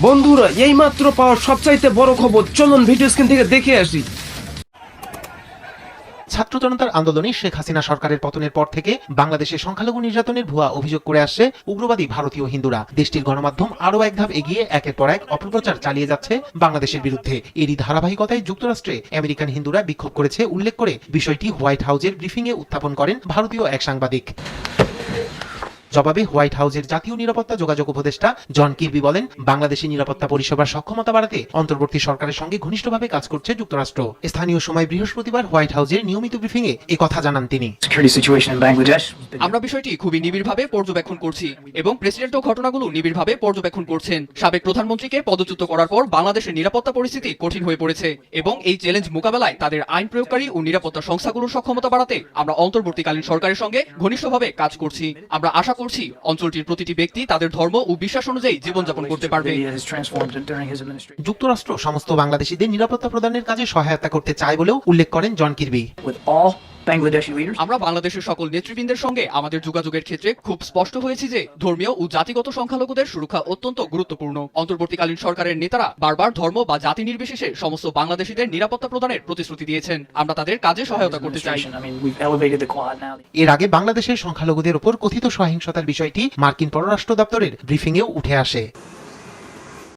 বন্ধুরা, এই মাত্র পাওয়া সবচাইতে বড় খবর, চলুন ভিডিও স্ক্রিন থেকে দেখে আসি। ছাত্র জনতার আন্দোলনে শেখ হাসিনা সরকারের পতনের পর থেকে বাংলাদেশে সংখ্যালঘু নির্যাতনের ভুয়া অভিযোগ করে আসছে উগ্রবাদী ভারতীয় হিন্দুরা। দেশটির গণমাধ্যম আরও এক ধাপ এগিয়ে একের পর এক অপপ্রচার চালিয়ে যাচ্ছে বাংলাদেশের বিরুদ্ধে। এরই ধারাবাহিকতায় যুক্তরাষ্ট্রে আমেরিকান হিন্দুরা বিক্ষোভ করেছে উল্লেখ করে বিষয়টি হোয়াইট হাউজের ব্রিফিংয়ে উত্থাপন করেন ভারতীয় এক সাংবাদিক। জবাবে হোয়াইট হাউসের জাতীয় নিরাপত্তা যোগাযোগ উপদেষ্টা জন কির্বি বলেন, বাংলাদেশের নিরাপত্তা পরিষেবার সক্ষমতা বাড়াতে অন্তর্বর্তী সরকারের সঙ্গে ঘনিষ্ঠভাবে কাজ করছে যুক্তরাষ্ট্র। স্থানীয় সময় বৃহস্পতিবার হোয়াইট হাউসের নিয়মিত ব্রিফিংয়ে একথা জানান তিনি। আমরা বিষয়টি খুবই নিবিড়ভাবে পর্যবেক্ষণ করছি এবং প্রেসিডেন্টও ঘটনাগুলো নিবিড়ভাবে পর্যবেক্ষণ করছেন। সাবেক প্রধানমন্ত্রীকে পদচ্যুত করার পর বাংলাদেশের নিরাপত্তা পরিস্থিতি কঠিন হয়ে পড়েছে এবং এই চ্যালেঞ্জ মোকাবেলায় তাদের আইন প্রয়োগকারী ও নিরাপত্তা সংস্থাগুলোর সক্ষমতা বাড়াতে আমরা অন্তর্বর্তীকালীন সরকারের সঙ্গে ঘনিষ্ঠভাবে কাজ করছি। আমরা আশা করছি অঞ্চলটির প্রতিটি ব্যক্তি তাদের ধর্ম ও বিশ্বাস অনুযায়ী জীবনযাপন করতে পারবে। যুক্তরাষ্ট্র সমস্ত বাংলাদেশিদের নিরাপত্তা প্রদানের কাজে সহায়তা করতে চায় বলেও উল্লেখ করেন জন কির্বি। আমরা বাংলাদেশের সকল নেতৃবৃন্দের সঙ্গে আমাদের যোগাযোগের ক্ষেত্রে খুব স্পষ্ট হয়েছি যে ধর্মীয় ও জাতিগত সংখ্যালঘুদের সুরক্ষা অত্যন্ত গুরুত্বপূর্ণ। অন্তর্বর্তীকালীন সরকারের নেতারা বারবার ধর্ম বা জাতি নির্বিশেষে সমস্ত বাংলাদেশিদের নিরাপত্তা প্রদানের প্রতিশ্রুতি দিয়েছেন। আমরা তাদের কাজে সহায়তা করতে চাই। এর আগে বাংলাদেশের সংখ্যালঘুদের উপর কথিত সহিংসতার বিষয়টি মার্কিন পররাষ্ট্র দপ্তরের ব্রিফিংয়েও উঠে আসে।